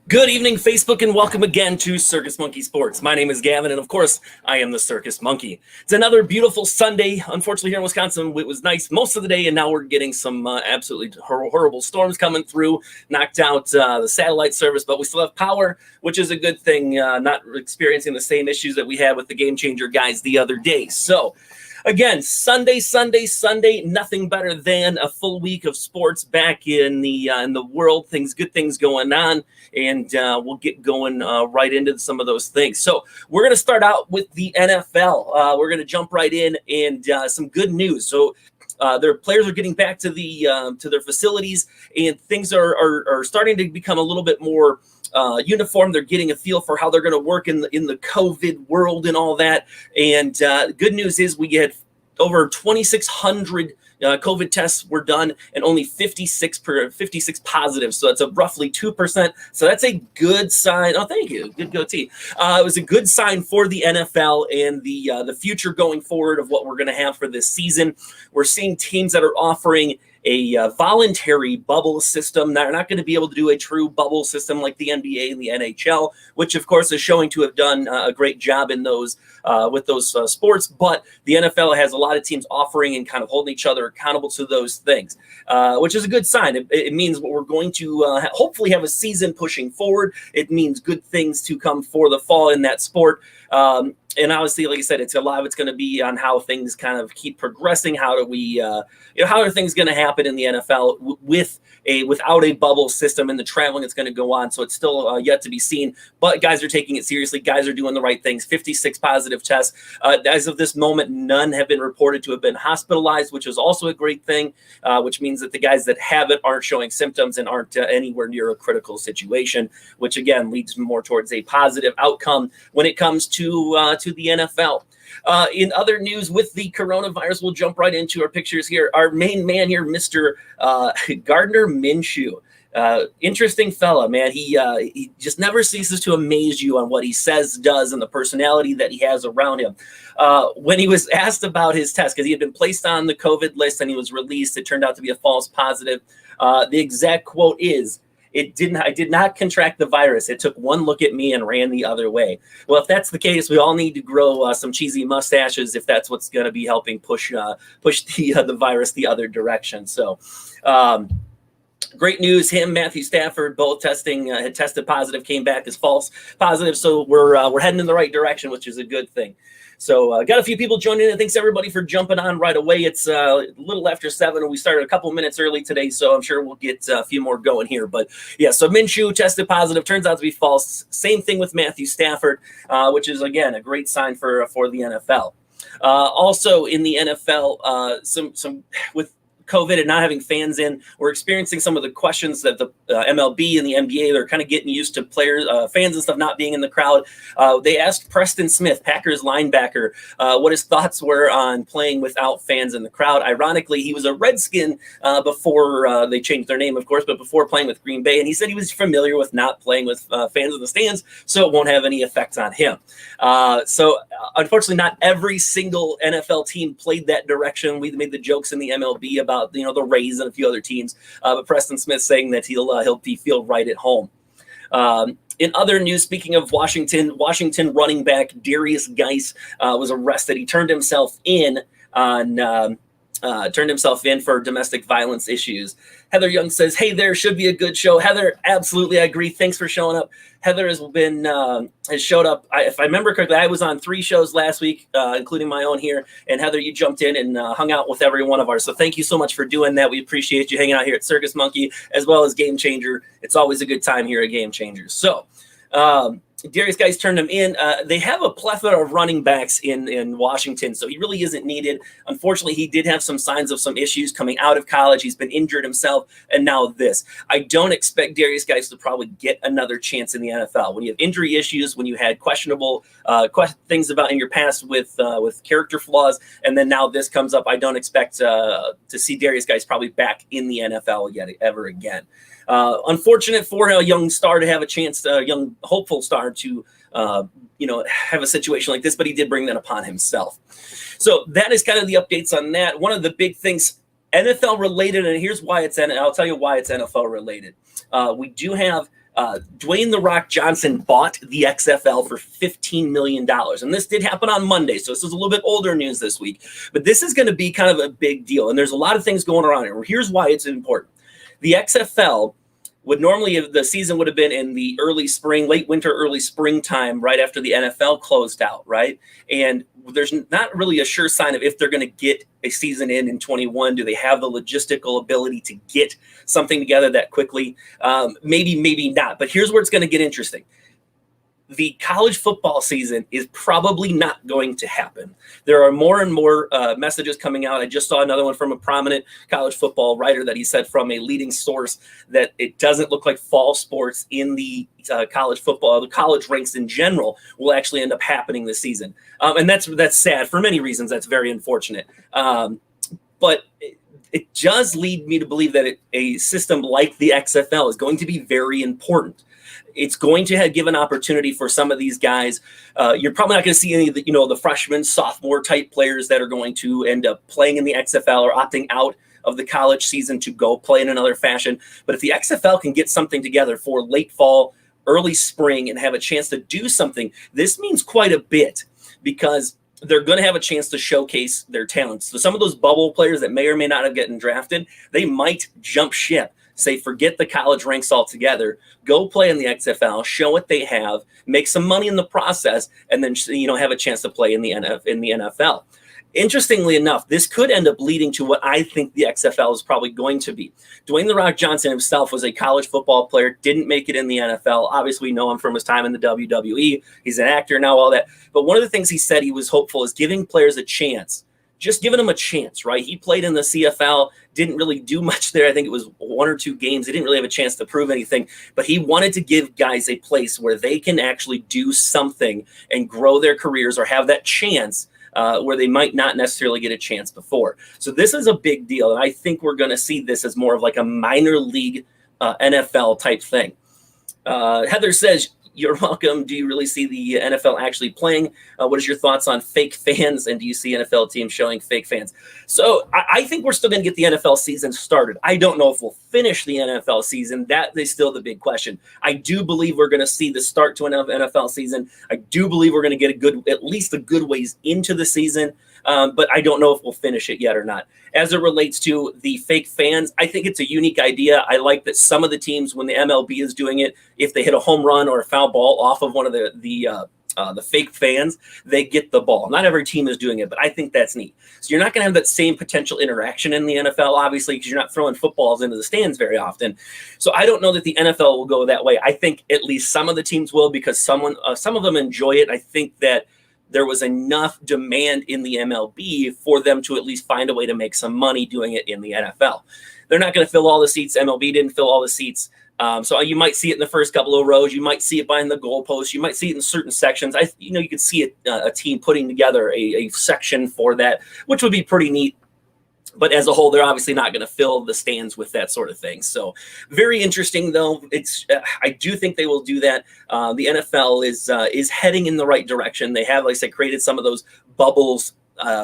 Good evening, Facebook, and welcome again to Circus Monkey Sports. My name is Gavin, and of course, I am the Circus Monkey. It's another beautiful Sunday. Unfortunately, here in Wisconsin, it was nice most of the day, and now we're getting some absolutely horrible storms coming through, knocked out the satellite service, but we still have power, which is a good thing, not experiencing the same issues that we had with the Game Changer guys the other day. So, again, Sunday, nothing better than a full week of sports back in the world. Good things going on, and we'll get going right into some of those things. So we're going to start out with the NFL. We're going to jump right in, and some good news. So their players are getting back to their facilities, and things are starting to become a little bit more uniform. They're getting a feel for how they're going to work in the COVID world and all that. And good news is we get over 2,600 COVID tests were done, and only 56 positive. So that's a roughly 2%. So that's a good sign. Oh, thank you. Good goatee. It was a good sign for the NFL and the future going forward of what we're going to have for this season. We're seeing teams that are offering a voluntary bubble system. They're not going to be able to do a true bubble system like the NBA and the NHL, which of course is showing to have done a great job in those with those sports. But the NFL has a lot of teams offering and kind of holding each other accountable to those things, which is a good sign. It means we're going to hopefully have a season pushing forward. It means good things to come for the fall in that sport. And obviously, like I said, a lot of it's going to be on how things kind of keep progressing. How do we, how are things going to happen in the NFL without a bubble system and the traveling that's going to go on? So it's still yet to be seen. But guys are taking it seriously. Guys are doing the right things. 56 positive tests. As of this moment, none have been reported to have been hospitalized, which is also a great thing, which means that the guys that have it aren't showing symptoms and aren't anywhere near a critical situation, which again leads more towards a positive outcome when it comes to the NFL. In other news with the coronavirus, we'll jump right into our pictures here. Our main man here, Mr. Gardner Minshew. Interesting fella, man. He just never ceases to amaze you on what he says, does, and the personality that he has around him. When he was asked about his test, because he had been placed on the COVID list and he was released, it turned out to be a false positive. The exact quote is, I did not contract the virus. It took one look at me and ran the other way. Well, if that's the case, we all need to grow some cheesy mustaches if that's what's going to be helping push the virus the other direction. So, great news. Him, Matthew Stafford, both had tested positive, came back as false positive. So we're heading in the right direction, which is a good thing. So got a few people joining in. Thanks everybody for jumping on right away. It's a little after 7, and we started a couple minutes early today, so I'm sure we'll get a few more going here. But yeah, so Minshew tested positive, turns out to be false. Same thing with Matthew Stafford, which is again a great sign for the NFL. Also in the NFL, some with COVID and not having fans in, we're experiencing some of the questions that the MLB and the NBA, they're kind of getting used to players, fans and stuff not being in the crowd. They asked Preston Smith, Packers linebacker, what his thoughts were on playing without fans in the crowd. Ironically, he was a Redskin before they changed their name, of course, but before playing with Green Bay. And he said he was familiar with not playing with fans in the stands, so it won't have any effect on him. So unfortunately, not every single NFL team played that direction. We made the jokes in the MLB about the Rays and a few other teams, but Preston Smith saying that he'll feel right at home. In other news, speaking of Washington running back Darius Geis was arrested. He turned himself in for domestic violence issues. Heather Young says, "Hey there, should be a good show." Heather, absolutely, I agree. Thanks for showing up. Heather has showed up. If I remember correctly, I was on 3 shows last week, including my own here. And Heather, you jumped in and hung out with every one of ours. So thank you so much for doing that. We appreciate you hanging out here at Circus Monkey as well as Game Changer. It's always a good time here at Game Changers. So, Darius Geis turned him in. They have a plethora of running backs in Washington, so he really isn't needed. Unfortunately, he did have some signs of some issues coming out of college. He's been injured himself, and now this. I don't expect Darius Geis to probably get another chance in the NFL. When you have injury issues, when you had questionable things about in your past with character flaws, and then now this comes up, I don't expect to see Darius Geis probably back in the NFL ever again. Unfortunate for a young star to have a chance, a young hopeful star to, have a situation like this, but he did bring that upon himself. So that is kind of the updates on that. One of the big things, NFL related, and here's why I'll tell you why it's NFL related. We do have Dwayne "The Rock" Johnson bought the XFL for $15 million. And this did happen on Monday, so this is a little bit older news this week. But this is going to be kind of a big deal. And there's a lot of things going around here. Here's why it's important. The XFL would normally, the season would have been in the early spring, late winter, early springtime, right after the NFL closed out, right? And there's not really a sure sign of if they're going to get a season in 21. Do they have the logistical ability to get something together that quickly? Maybe not. But here's where it's going to get interesting. The college football season is probably not going to happen. There are more and more messages coming out. I just saw another one from a prominent college football writer that he said from a leading source that it doesn't look like fall sports in the college football, the college ranks in general, will actually end up happening this season. And that's sad for many reasons. That's very unfortunate. But it does lead me to believe that a system like the XFL is going to be very important. It's going to give an opportunity for some of these guys. You're probably not going to see any of the freshman, sophomore type players that are going to end up playing in the XFL or opting out of the college season to go play in another fashion. But if the XFL can get something together for late fall, early spring, and have a chance to do something, this means quite a bit because they're going to have a chance to showcase their talents. So some of those bubble players that may or may not have gotten drafted, they might jump ship. Say, forget the college ranks altogether, go play in the XFL, show what they have, make some money in the process, and then have a chance to play in the NFL. Interestingly enough, this could end up leading to what I think the XFL is probably going to be. Dwayne "The Rock" Johnson himself was a college football player, didn't make it in the NFL. Obviously, we know him from his time in the WWE. He's an actor now, all that. But one of the things he said he was hopeful is giving players a chance. Just giving him a chance, right? He played in the CFL, didn't really do much there. I think it was 1 or 2 games. He didn't really have a chance to prove anything, but he wanted to give guys a place where they can actually do something and grow their careers or have that chance where they might not necessarily get a chance before. So this is a big deal, and I think we're going to see this as more of like a minor league NFL type thing. Heather says, "You're welcome. Do you really see the NFL actually playing? What is your thoughts on fake fans? And do you see NFL teams showing fake fans?" So I think we're still going to get the NFL season started. I don't know if we'll finish the NFL season. That is still the big question. I do believe we're going to see the start to an NFL season. I do believe we're going to get at least a good ways into the season. But I don't know if we'll finish it yet or not. As it relates to the fake fans, I think it's a unique idea. I like that some of the teams, when the MLB is doing it, if they hit a home run or a foul ball off of one of the fake fans, they get the ball. Not every team is doing it, but I think that's neat. So you're not going to have that same potential interaction in the NFL, obviously, because you're not throwing footballs into the stands very often. So I don't know that the NFL will go that way. I think at least some of the teams will because some of them enjoy it. I think that there was enough demand in the MLB for them to at least find a way to make some money doing it in the NFL. They're not going to fill all the seats. MLB didn't fill all the seats. So you might see it in the first couple of rows. You might see it behind the goalposts. You might see it in certain sections. You could see a team putting together a section for that, which would be pretty neat. But as a whole, they're obviously not going to fill the stands with that sort of thing. So very interesting, though. I do think they will do that. The NFL is heading in the right direction. They have, like I said, created some of those bubbles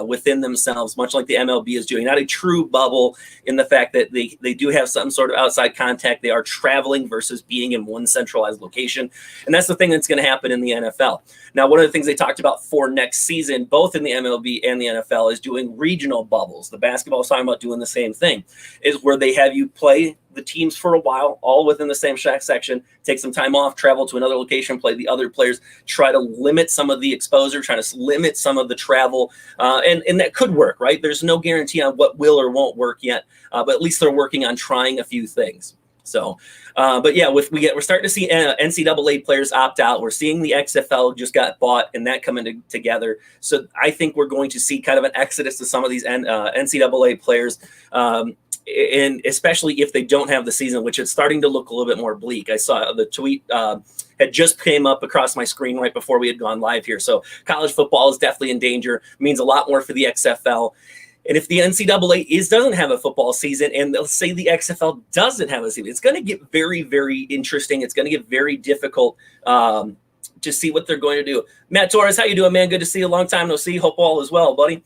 within themselves, much like the MLB is doing. Not a true bubble in the fact that they do have some sort of outside contact. They are traveling versus being in one centralized location. And that's the thing that's going to happen in the NFL. Now, one of the things they talked about for next season, both in the MLB and the NFL, is doing regional bubbles. The basketball is talking about doing the same thing, is where they have you play the teams for a while, all within the same section, take some time off, travel to another location, play the other players, try to limit some of the exposure, try to limit some of the travel. And that could work, right? There's no guarantee on what will or won't work yet, but at least they're working on trying a few things. So, but yeah, we're starting to see NCAA players opt out. We're seeing the XFL just got bought and that coming together. So I think we're going to see kind of an exodus to some of these NCAA players. And especially if they don't have the season, which is starting to look a little bit more bleak. I saw the tweet had just came up across my screen right before we had gone live here. So college football is definitely in danger. It means a lot more for the XFL. And if the NCAA doesn't have a football season, and let's say the XFL doesn't have a season, it's going to get very, very interesting. It's going to get very difficult to see what they're going to do. Matt Torres, how you doing, man? Good to see you. Long time no see. Hope all is well, buddy.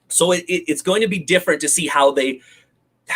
So it's going to be different to see how do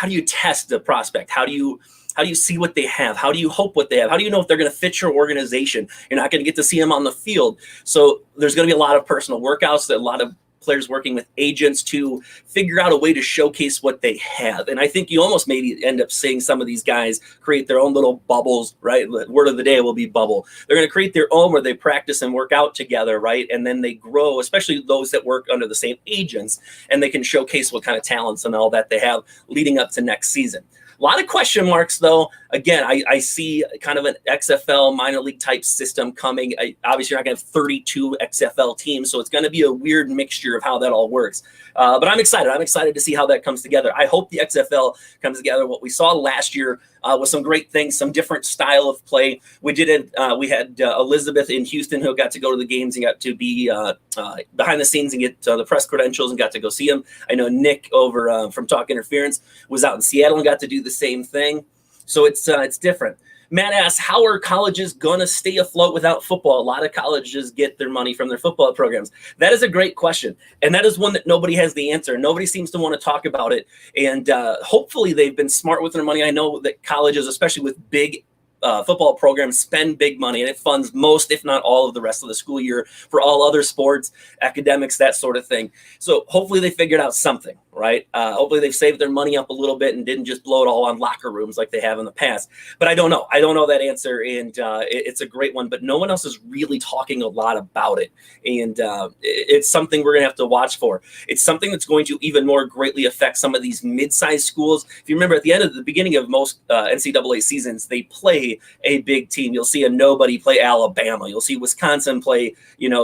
you test the prospect? How do you How do you see what they have? How do you hope what they have? How do you know if they're going to fit your organization? You're not going to get to see them on the field. So there's going to be a lot of personal workouts, a lot of players working with agents to figure out a way to showcase what they have. And I think you almost maybe end up seeing some of these guys create their own little bubbles, right? The word of the day will be bubble. They're going to create their own where they practice and work out together, right? And then they grow, especially those that work under the same agents, and they can showcase what kind of talents and all that they have leading up to next season. A lot of question marks, though. Again, I see kind of an XFL minor league type system coming. Obviously, you're not going to have 32 XFL teams, so it's going to be a weird mixture of how that all works. But I'm excited. I'm excited to see how that comes together. I hope the XFL comes together. What we saw last year was some great things, some different style of play. We did it. We had Elizabeth in Houston who got to go to the games and got to be behind the scenes and get the press credentials and got to go see them. I know Nick over from Talk Interference was out in Seattle and got to do the same thing. So it's different. Matt asks, how are colleges going to stay afloat without football? A lot of colleges get their money from their football programs. That is a great question. And that is one that nobody has the answer. Nobody seems to want to talk about it. And hopefully they've been smart with their money. I know that colleges, especially with big football programs, spend big money, and it funds most, if not all, of the rest of the school year for all other sports, academics, that sort of thing. So hopefully they figured out something, right? Hopefully they've saved their money up a little bit and didn't just blow it all on locker rooms like they have in the past. But I don't know. I don't know that answer, and it's a great one, but no one else is really talking a lot about it. And it's something we're going to have to watch for. It's something that's going to even more greatly affect some of these mid-sized schools. If you remember, at the beginning of most NCAA seasons, they play a big team. You'll see a nobody play Alabama. You'll see Wisconsin play,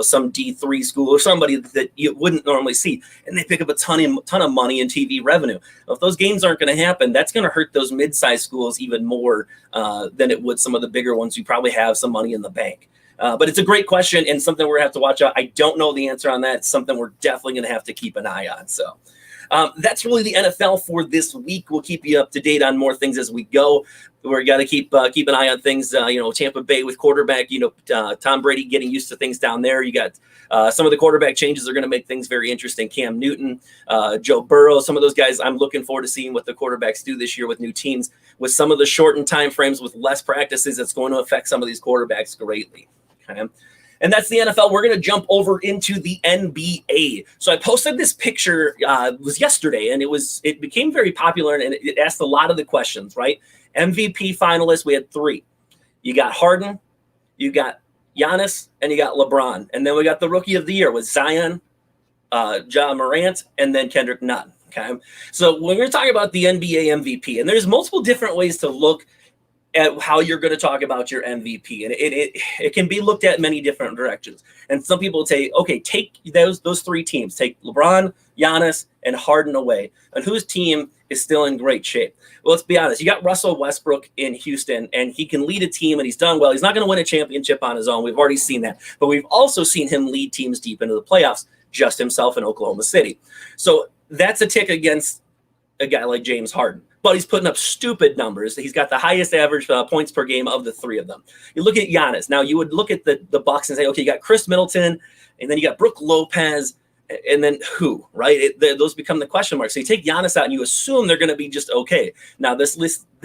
some D3 school or somebody that you wouldn't normally see, and they pick up a ton of money in TV revenue. Well, if those games aren't going to happen, that's going to hurt those mid-sized schools even more than it would some of the bigger ones who probably have some money in the bank. But it's a great question and something we're going to have to watch out. I don't know the answer on that. It's something we're definitely going to have to keep an eye on. So that's really the NFL for this week. We'll keep you up to date on more things as we go. We're got to keep an eye on things. Tampa Bay with quarterback. Tom Brady getting used to things down there. You got some of the quarterback changes are going to make things very interesting. Cam Newton, Joe Burrow, some of those guys. I'm looking forward to seeing what the quarterbacks do this year with new teams. With some of the shortened time frames, with less practices, it's going to affect some of these quarterbacks greatly. Okay. And that's the NFL. We're going to jump over into the NBA. So I posted this picture, it was yesterday, and it became very popular, and it asked a lot of the questions, right? MVP finalists, we had 3. You got Harden, you got Giannis, and you got LeBron. And then we got the Rookie of the Year with Zion, Ja Morant, and then Kendrick Nunn. Okay. So when we're talking about the NBA MVP, and there's multiple different ways to look at how you're going to talk about your MVP. And it can be looked at many different directions. And some people say, okay, take those 3 teams, take LeBron, Giannis, and Harden away. And whose team is still in great shape? Well, let's be honest. You got Russell Westbrook in Houston, and he can lead a team, and he's done well. He's not going to win a championship on his own. We've already seen that. But we've also seen him lead teams deep into the playoffs, just himself in Oklahoma City. So that's a tick against a guy like James Harden. But he's putting up stupid numbers. He's got the highest average points per game of the 3 of them. You look at Giannis. Now, you would look at the Bucks and say, okay, you got Chris Middleton, and then you got Brook Lopez, and then who, right? Those become the question marks. So you take Giannis out, and you assume they're going to be just okay. Now, this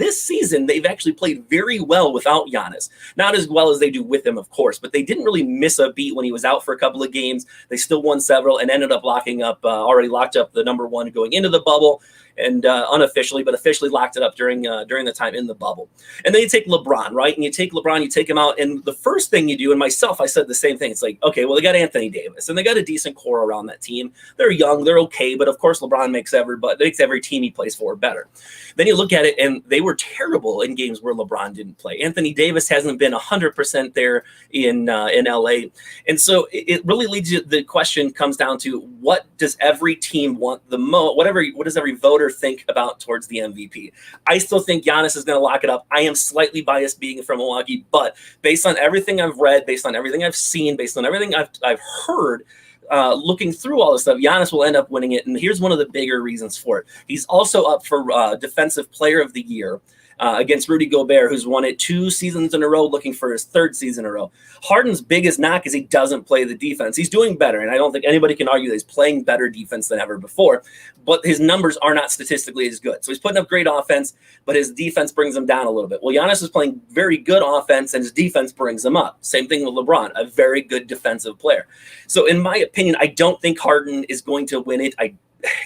season, they've actually played very well without Giannis. Not as well as they do with him, of course, but they didn't really miss a beat when he was out for a couple of games. They still won several and ended up already locked up the number 1 going into the bubble. And unofficially, but officially locked it up during the time in the bubble. And then you take LeBron, right? And you take LeBron, you take him out, and the first thing you do, and myself, I said the same thing. It's like, okay, well, they got Anthony Davis, and they got a decent core around that team. They're young, they're okay, but of course, LeBron makes every team he plays for better. Then you look at it, and they were terrible in games where LeBron didn't play. Anthony Davis hasn't been 100% there in LA, and so it really leads you. The question comes down to, what does every team want the most? What does every voter think about towards the MVP? I still think Giannis is going to lock it up. I am slightly biased being from Milwaukee, but based on everything I've read, based on everything I've seen, based on everything I've heard, looking through all this stuff, Giannis will end up winning it. And here's one of the bigger reasons for it. He's also up for Defensive Player of the Year. against Rudy Gobert, who's won it 2 seasons in a row, looking for his 3rd season in a row. Harden's biggest knock is he doesn't play the defense. He's doing better, and I don't think anybody can argue that he's playing better defense than ever before, but his numbers are not statistically as good. So he's putting up great offense, but his defense brings him down a little bit. Well, Giannis is playing very good offense, and his defense brings him up. Same thing with LeBron, a very good defensive player. So in my opinion, I don't think Harden is going to win it.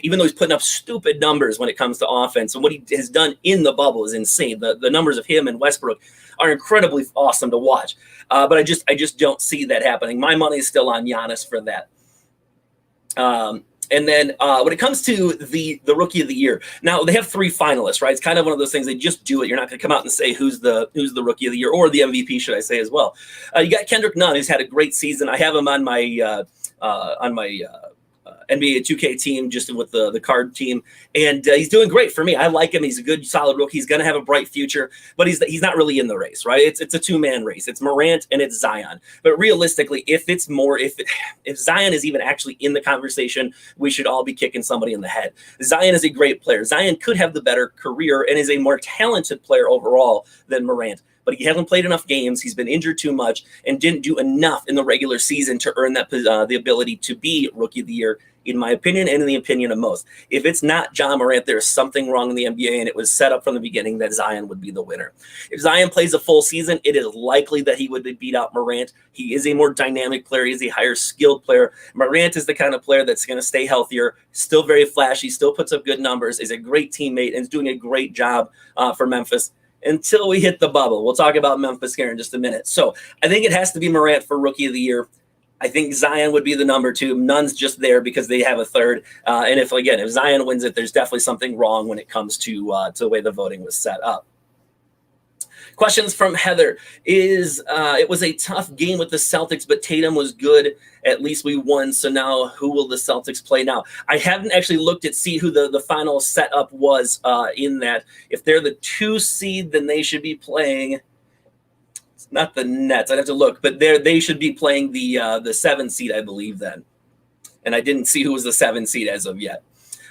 Even though he's putting up stupid numbers when it comes to offense, and what he has done in the bubble is insane. The numbers of him and Westbrook are incredibly awesome to watch. But I just don't see that happening. My money is still on Giannis for that. And then when it comes to the Rookie of the Year, now they have 3 finalists, right? It's kind of one of those things. They just do it. You're not going to come out and say who's the Rookie of the Year or the MVP, should I say, as well. You got Kendrick Nunn, who's had a great season. I have him on my NBA 2K team, just with the card team, and he's doing great for me. I like him. He's a good, solid rookie. He's going to have a bright future, but he's not really in the race, right? It's a 2-man race. It's Morant and it's Zion. But realistically, if Zion is even actually in the conversation, we should all be kicking somebody in the head. Zion is a great player. Zion could have the better career and is a more talented player overall than Morant. But he hasn't played enough games. He's been injured too much and didn't do enough in the regular season to earn that the ability to be Rookie of the Year, in my opinion, and in the opinion of most. If it's not John Morant, there's something wrong in the NBA, and it was set up from the beginning that Zion would be the winner. If Zion plays a full season, it is likely that he would beat out Morant. He is a more dynamic player. He's a higher skilled player. Morant is the kind of player that's going to stay healthier, still very flashy, still puts up good numbers, is a great teammate, and is doing a great job for Memphis. Until we hit the bubble. We'll talk about Memphis here in just a minute. So I think it has to be Morant for Rookie of the Year. I think Zion would be the number 2. Nunn's just there because they have a 3rd. And if Zion wins it, there's definitely something wrong when it comes to the way the voting was set up. Questions from Heather is, it was a tough game with the Celtics, but Tatum was good. At least we won. So now who will the Celtics play now? I haven't actually looked at see who the final setup was in that. If they're the 2 seed, then they should be playing. It's not the Nets. I'd have to look, but they should be playing the 7 seed, I believe, then. And I didn't see who was the 7 seed as of yet.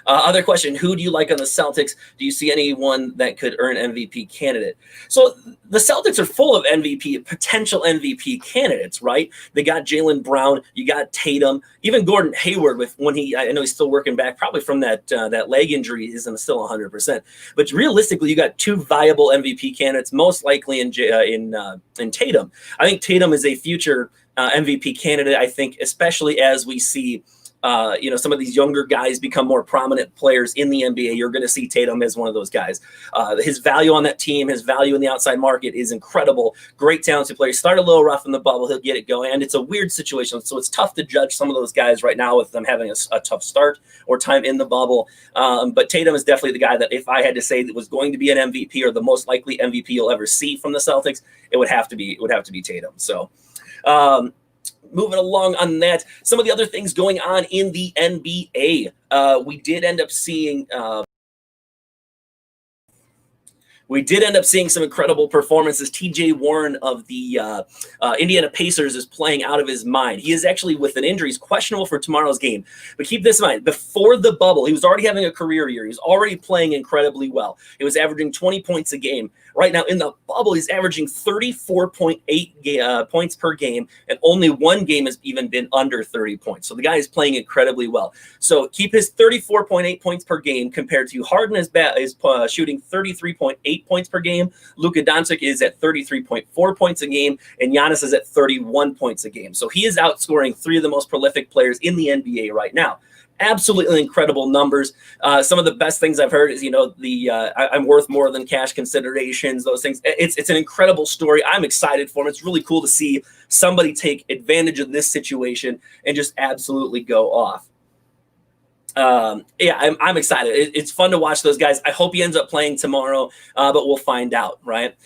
Other question, who do you like on the Celtics? Do you see anyone that could earn MVP candidate? So the Celtics are full of potential MVP candidates, right? They got Jaylen Brown, you got Tatum, even Gordon Hayward I know he's still working back probably from that leg injury, isn't still 100%. But realistically, you got 2 viable MVP candidates, most likely in Tatum. I think Tatum is a future MVP candidate, I think, especially as we see some of these younger guys become more prominent players in the NBA. You're going to see Tatum as one of those guys. His value on that team, his value in the outside market is incredible. Great talented player. Start a little rough in the bubble. He'll get it going. And it's a weird situation. So it's tough to judge some of those guys right now with them having a tough start or time in the bubble. But Tatum is definitely the guy that if I had to say that was going to be an MVP or the most likely MVP you'll ever see from the Celtics, it would have to be Tatum. So, moving along on that, some of the other things going on in the NBA. We did end up seeing some incredible performances. TJ Warren of the Indiana Pacers is playing out of his mind. He is actually with an injury. He's questionable for tomorrow's game. But keep this in mind. Before the bubble, he was already having a career year. He was already playing incredibly well. He was averaging 20 points a game. Right now, in the bubble, he's averaging 34.8 points per game, and only 1 game has even been under 30 points. So the guy is playing incredibly well. So keep his 34.8 points per game compared to Harden is shooting 33.8 points per game. Luka Doncic is at 33.4 points a game, and Giannis is at 31 points a game. So he is outscoring 3 of the most prolific players in the NBA right now. Absolutely incredible numbers. Some of the best things I've heard is, I'm worth more than cash considerations, those things. It's an incredible story. I'm excited for him. It's really cool to see somebody take advantage of this situation and just absolutely go off. I'm excited. It's fun to watch those guys. I hope he ends up playing tomorrow, but we'll find out, right?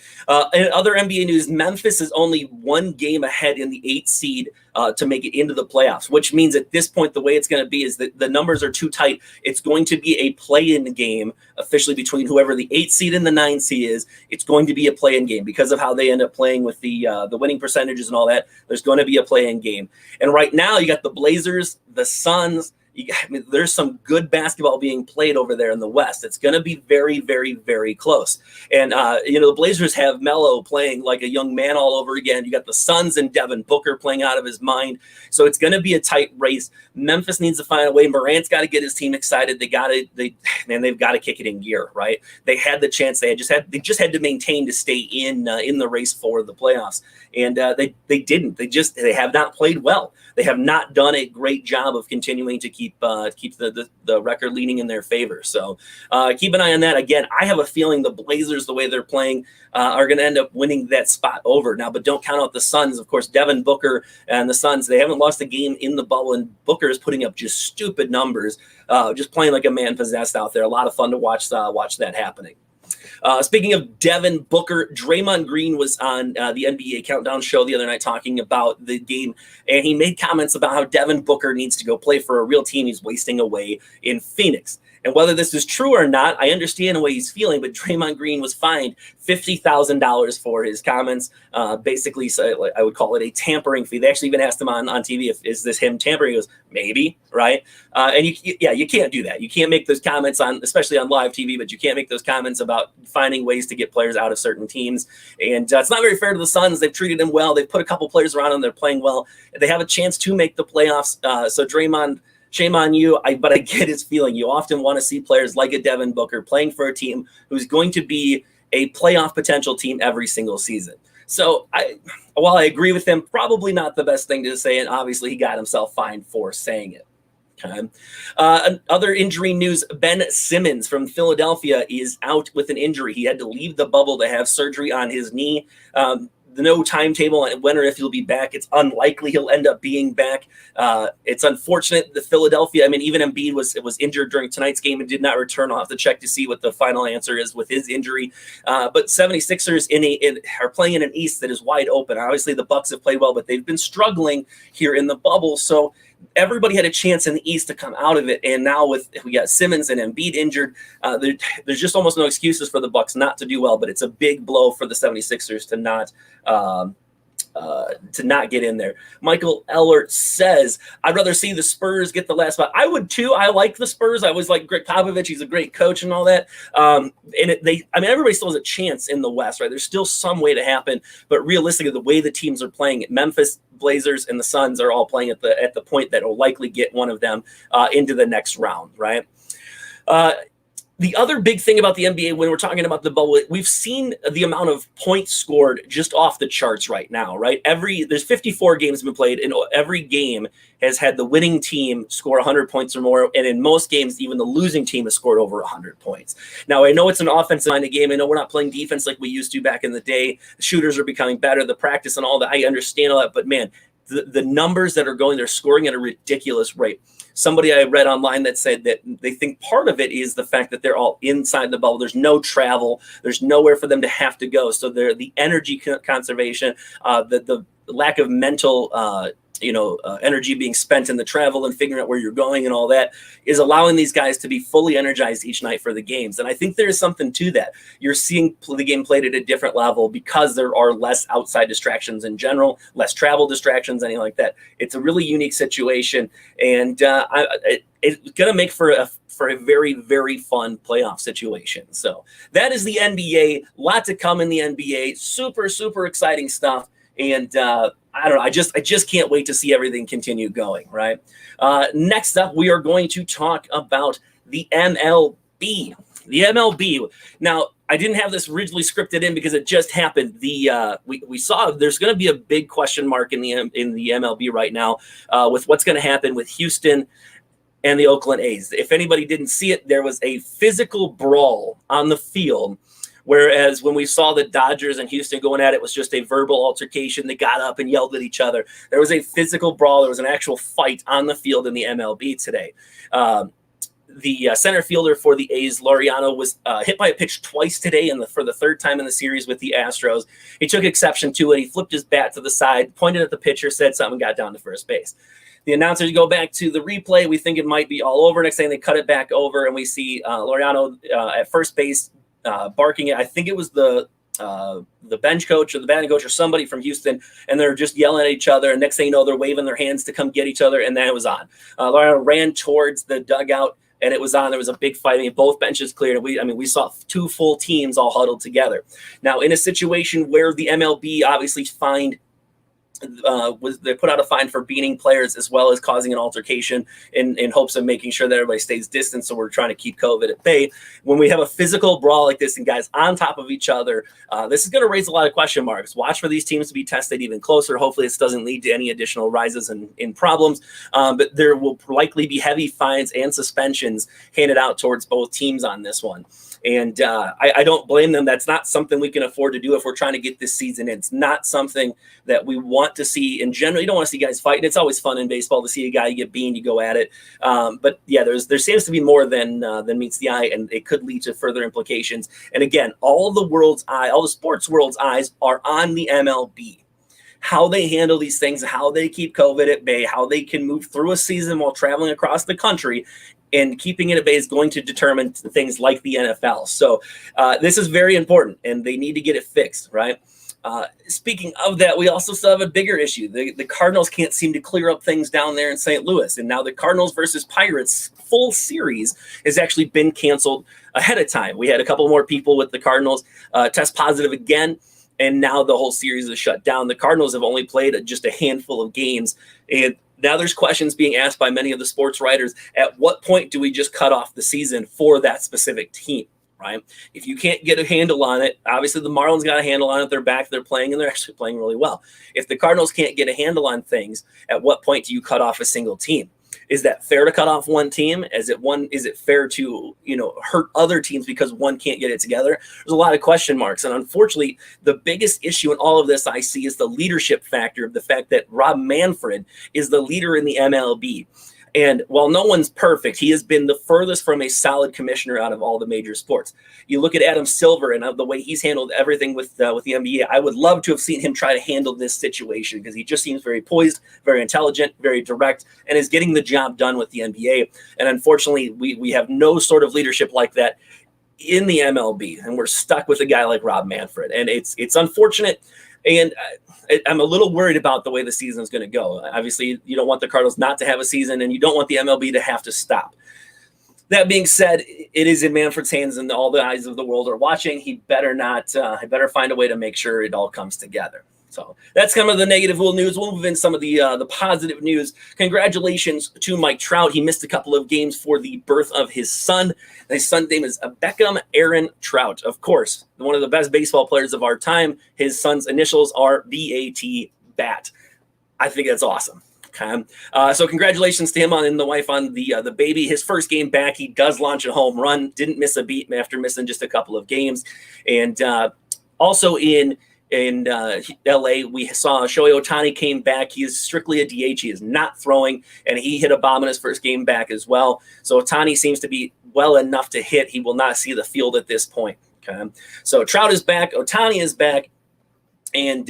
In other NBA news, Memphis is only 1 game ahead in the 8th seed to make it into the playoffs, which means at this point, the way it's going to be is that the numbers are too tight. It's going to be a play-in game officially between whoever the 8th seed and the 9th seed is. It's going to be a play-in game because of how they end up playing with the winning percentages and all that. There's going to be a play-in game. And right now you got the Blazers, the Suns, I mean, there's some good basketball being played over there in the West. It's going to be very, very, very close. And, the Blazers have Melo playing like a young man all over again. You got the Suns and Devin Booker playing out of his mind. So it's going to be a tight race. Memphis needs to find a way. Morant's got to get his team excited. They've got to kick it in gear, right? They had the chance. They just had to maintain to stay in the race for the playoffs. And they didn't. They have not played well. They have not done a great job of continuing to keep the record leaning in their favor. So keep an eye on that. Again, I have a feeling the Blazers, the way they're playing, are going to end up winning that spot over now. But don't count out the Suns. Of course, Devin Booker and the Suns, they haven't lost a game in the bubble, and Booker is putting up just stupid numbers, just playing like a man possessed out there. A lot of fun to watch that happening. Speaking of Devin Booker, Draymond Green was on the NBA Countdown show the other night talking about the game, and he made comments about how Devin Booker needs to go play for a real team he's wasting away in Phoenix. And whether this is true or not, I understand the way he's feeling, but Draymond Green was fined $50,000 for his comments. Basically, so I would call it a tampering fee. They actually even asked him on TV, is this him tampering? He goes, maybe, right? And you can't do that. You can't make those comments especially on live TV, but you can't make those comments about finding ways to get players out of certain teams. And it's not very fair to the Suns. They've treated him well. They've put a couple players around him. They're playing well. They have a chance to make the playoffs. So Draymond, shame on you, but I get his feeling. You often want to see players like a Devin Booker playing for a team who's going to be a playoff potential team every single season. So while I agree with him, probably not the best thing to say, and obviously he got himself fined for saying it. Okay. Other injury news, Ben Simmons from Philadelphia is out with an injury. He had to leave the bubble to have surgery on his knee. No timetable on when or if he'll be back. It's unlikely he'll end up being back. It's unfortunate. The Philadelphia, even Embiid was injured during tonight's game and did not return. I'll have to check to see what the final answer is with his injury. But 76ers are playing in an East that is wide open. Obviously, the Bucks have played well, but they've been struggling here in the bubble. So everybody had a chance in the East to come out of it. And now we got Simmons and Embiid injured, there's just almost no excuses for the Bucks not to do well, but it's a big blow for the 76ers to not get in there. Michael Ellert says, I'd rather see the Spurs get the last spot. I would too. I like the Spurs. I always like Greg Popovich. He's a great coach and all that. Everybody still has a chance in the West, right? There's still some way to happen, but realistically, the way the teams are playing, Memphis, Blazers, and the Suns are all playing at the point that will likely get one of them into the next round, right? The other big thing about the NBA when we're talking about the bubble, we've seen the amount of points scored just off the charts right now, right? There's 54 games been played, and every game has had the winning team score 100 points or more, and in most games, even the losing team has scored over 100 points. Now, I know it's an offensive-minded game. I know we're not playing defense like we used to back in the day. The shooters are becoming better, the practice and all that. I understand all that, but man, the numbers that are going, they're scoring at a ridiculous rate. Somebody I read online that said that they think part of it is the fact that they're all inside the bubble. There's no travel. There's nowhere for them to have to go. So the energy conservation, the lack of mental energy being spent in the travel and figuring out where you're going and all that is allowing these guys to be fully energized each night for the games. And I think there is something to that. You're seeing the game played at a different level because there are less outside distractions in general, less travel distractions, anything like that. It's a really unique situation. And it's going to make for a very, very fun playoff situation. So that is the NBA. A lot to come in the NBA. Super, super exciting stuff. And I don't know. I just can't wait to see everything continue going, right? Next up, we are going to talk about the MLB. The MLB. Now, I didn't have this originally scripted in because it just happened. We saw there's going to be a big question mark in the MLB right now with what's going to happen with Houston and the Oakland A's. If anybody didn't see it, there was a physical brawl on the field. Whereas when we saw the Dodgers and Houston going at it, it was just a verbal altercation. They got up and yelled at each other. There was a physical brawl. There was an actual fight on the field in the MLB today. The center fielder for the A's, Laureano, was hit by a pitch twice today for the third time in the series with the Astros. He took exception to it. He flipped his bat to the side, pointed at the pitcher, said something, got down to first base. The announcers go back to the replay. We think it might be all over. Next thing, they cut it back over, and we see Laureano at first base, barking at, I think it was the the bench coach or the batting coach or somebody from Houston, and they're just yelling at each other. And next thing you know, they're waving their hands to come get each other, and then it was on. Laura ran towards the dugout, and it was on. There was a big fight. I mean, both benches cleared. We saw two full teams all huddled together. Now, in a situation where the MLB obviously fined they put out a fine for beating players as well as causing an altercation in hopes of making sure that everybody stays distant. So we're trying to keep COVID at bay. When we have a physical brawl like this and guys on top of each other, this is going to raise a lot of question marks. Watch for these teams to be tested even closer. Hopefully this doesn't lead to any additional rises in problems, but there will likely be heavy fines and suspensions handed out towards both teams on this one. And I don't blame them. That's not something we can afford to do if we're trying to get this season in. It's not something that we want to see in general. You don't want to see guys fighting. It's always fun in baseball to see a guy get beamed, you go at it. But yeah, there seems to be more than meets the eye, and it could lead to further implications. And again, all the sports world's eyes are on the MLB. How they handle these things, how they keep COVID at bay, how they can move through a season while traveling across the country. And keeping it at bay is going to determine things like the NFL. So this is very important, and they need to get it fixed, right? Speaking of that, we also still have a bigger issue. The Cardinals can't seem to clear up things down there in St. Louis. And now the Cardinals versus Pirates full series has actually been canceled ahead of time. We had a couple more people with the Cardinals test positive again, and now the whole series is shut down. The Cardinals have only played just a handful of games, and now there's questions being asked by many of the sports writers. At what point do we just cut off the season for that specific team, right? If you can't get a handle on it, obviously the Marlins got a handle on it. They're back, they're playing, and they're actually playing really well. If the Cardinals can't get a handle on things, at what point do you cut off a single team? Is that fair to cut off one team? Is it fair to, hurt other teams because one can't get it together? There's a lot of question marks. And unfortunately, the biggest issue in all of this I see is the leadership factor of the fact that Rob Manfred is the leader in the MLB. And while no one's perfect, he has been the furthest from a solid commissioner out of all the major sports. You look at Adam Silver and the way he's handled everything with the NBA. I would love to have seen him try to handle this situation because he just seems very poised, very intelligent, very direct, and is getting the job done with the NBA. And unfortunately, we have no sort of leadership like that in the MLB, and we're stuck with a guy like Rob Manfred. And it's unfortunate. And I'm a little worried about the way the season is going to go. Obviously, you don't want the Cardinals not to have a season, and you don't want the MLB to have to stop. That being said, it is in Manfred's hands, and all the eyes of the world are watching. He better find a way to make sure it all comes together. So that's kind of the negative news. We'll move in some of the positive news. Congratulations to Mike Trout. He missed a couple of games for the birth of his son. His son's name is Beckham Aaron Trout. Of course, one of the best baseball players of our time. His son's initials are BAT, BAT. I think that's awesome. Okay. So congratulations to him and the wife on the baby. His first game back, he does launch a home run. Didn't miss a beat after missing just a couple of games. And also in LA, we saw Shohei Ohtani came back. He is strictly a DH. He is not throwing, and he hit a bomb in his first game back as well. So Ohtani seems to be well enough to hit. He will not see the field at this point. Okay, so Trout is back. Ohtani is back, and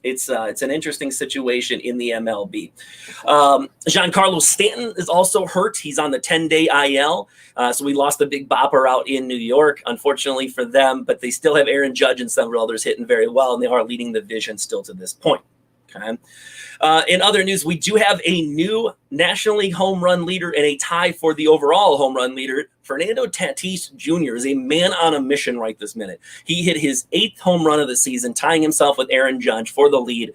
it's an interesting situation in the MLB. Giancarlo Stanton is also hurt. He's on the 10-day IL. So we lost the big bopper out in New York, unfortunately for them, but they still have Aaron Judge and several others hitting very well, and they are leading the division still to this point. Okay. In other news, we do have a new National League home run leader and a tie for the overall home run leader. Fernando Tatis Jr. is a man on a mission right this minute. He hit his 8th home run of the season, tying himself with Aaron Judge for the lead.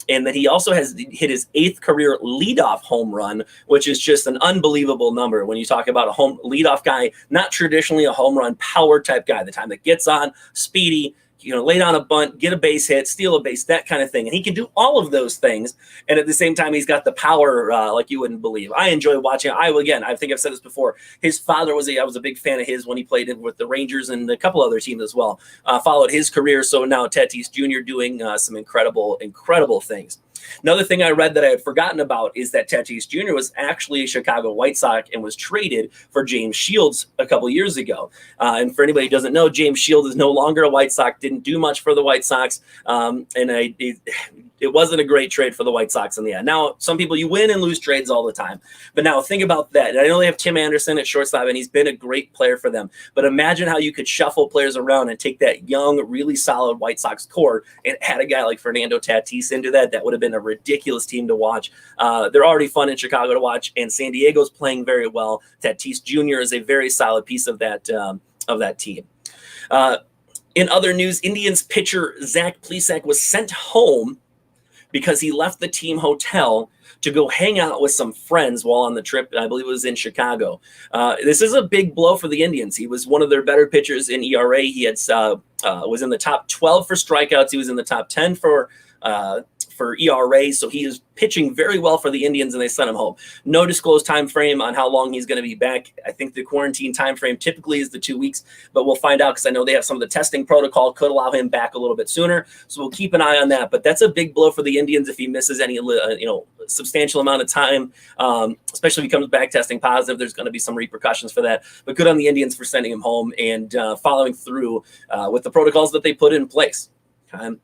And that he also has hit his 8th career leadoff home run, which is just an unbelievable number when you talk about a home leadoff guy, not traditionally a home run power type guy, the time that gets on, speedy, lay down a bunt, get a base hit, steal a base, that kind of thing. And he can do all of those things. And at the same time, he's got the power like you wouldn't believe. I enjoy watching. I think I've said this before. His father I was a big fan of his when he played with the Rangers and a couple other teams as well. Followed his career. So now Tatis Jr. doing some incredible things. Another thing I read that I had forgotten about is that Tatis Jr. was actually a Chicago White Sox and was traded for James Shields a couple years ago. And for anybody who doesn't know, James Shields is no longer a White Sox, didn't do much for the White Sox. It wasn't a great trade for the White Sox in the end. Now, some people, you win and lose trades all the time. But now think about that. I know they have Tim Anderson at shortstop, and he's been a great player for them. But imagine how you could shuffle players around and take that young, really solid White Sox core and add a guy like Fernando Tatis into that. That would have been a ridiculous team to watch. They're already fun in Chicago to watch, and San Diego's playing very well. Tatis Jr. is a very solid piece of that team. In other news, Indians pitcher Zach Plesac was sent home because he left the team hotel to go hang out with some friends while on the trip. I believe it was in Chicago. This is a big blow for the Indians. He was one of their better pitchers in ERA. He had was in the top 12 for strikeouts. He was in the top 10 for ERA, so he is pitching very well for the Indians, and they sent him home. No disclosed time frame on how long he's going to be back. I think the quarantine time frame typically is the 2 weeks, but we'll find out because I know they have some of the testing protocol could allow him back a little bit sooner, so we'll keep an eye on that. But that's a big blow for the Indians if he misses any substantial amount of time, especially if he comes back testing positive. There's going to be some repercussions for that, but good on the Indians for sending him home and following through with the protocols that they put in place. Okay.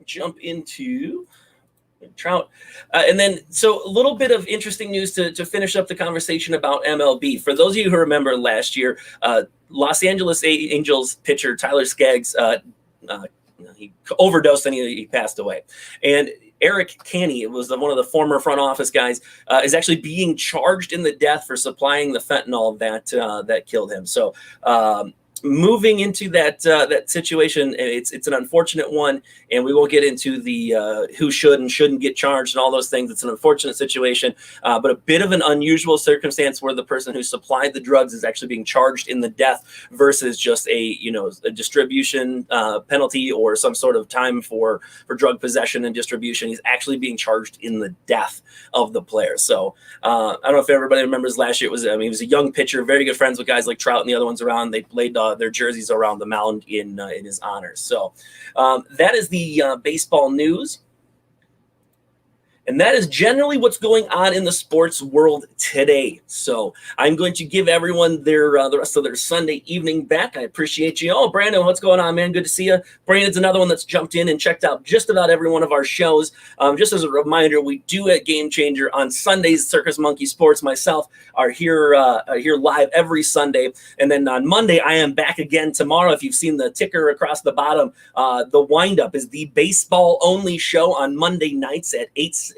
Jump into Trout. And then, so a little bit of interesting news to finish up the conversation about MLB. For those of you who remember last year, Los Angeles Angels pitcher Tyler Skaggs, he overdosed and he passed away. And Eric Canny, it was one of the former front office guys, is actually being charged in the death for supplying the fentanyl that killed him. So, moving into that situation, it's an unfortunate one, and we won't get into the who should and shouldn't get charged and all those things. It's an unfortunate situation, but a bit of an unusual circumstance where the person who supplied the drugs is actually being charged in the death versus just a distribution penalty or some sort of time for drug possession and distribution. He's actually being charged in the death of the player. So I don't know if everybody remembers last year. He was a young pitcher, very good friends with guys like Trout and the other ones around. They played their jerseys around the mound in his honor. So that is the baseball news. And that is generally what's going on in the sports world today. So I'm going to give everyone their the rest of their Sunday evening back. I appreciate you. Oh, Brandon, what's going on, man? Good to see you. Brandon's another one that's jumped in and checked out just about every one of our shows. Just as a reminder, we do at Game Changer on Sundays. Circus Monkey Sports, myself, are here live every Sunday. And then on Monday, I am back again tomorrow. If you've seen the ticker across the bottom, the Windup is the baseball-only show on Monday nights at 8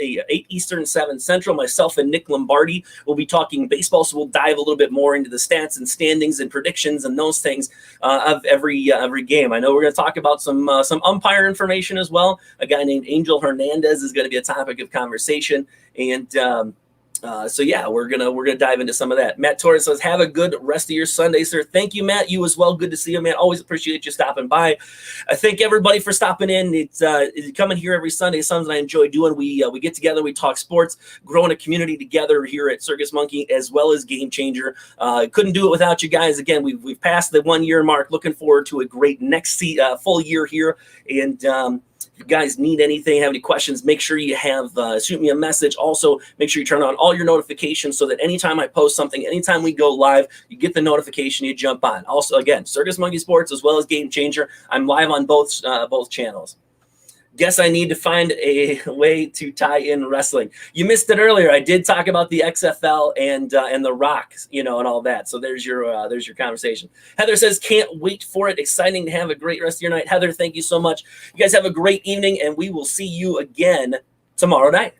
Eastern, 7 Central. Myself and Nick Lombardi will be talking baseball, so we'll dive a little bit more into the stats and standings and predictions and those things of every game. I know we're going to talk about some umpire information as well. A guy named Angel Hernandez is going to be a topic of conversation, and so yeah, we're gonna dive into some of that. Matt Torres says, "Have a good rest of your Sunday, sir." Thank you, Matt. You as well. Good to see you, man. Always appreciate you stopping by. I thank everybody for stopping in. It's coming here every Sunday. Something I enjoy doing. We get together, we talk sports, growing a community together here at Circus Monkey as well as Game Changer. Couldn't do it without you guys. Again, we've passed the 1 year mark. Looking forward to a great next full year here. And if you guys need anything, have any questions, make sure you shoot me a message. Also, make sure you turn on all your notifications so that anytime I post something, anytime we go live, you get the notification, you jump on. Also, again, Circus Monkey Sports as well as Game Changer. I'm live on both channels. Guess I need to find a way to tie in wrestling. You missed it earlier. I did talk about the XFL and the Rock, and all that. So there's your conversation. Heather says, "Can't wait for it. Exciting to have a great rest of your night." Heather, thank you so much. You guys have a great evening, and we will see you again tomorrow night.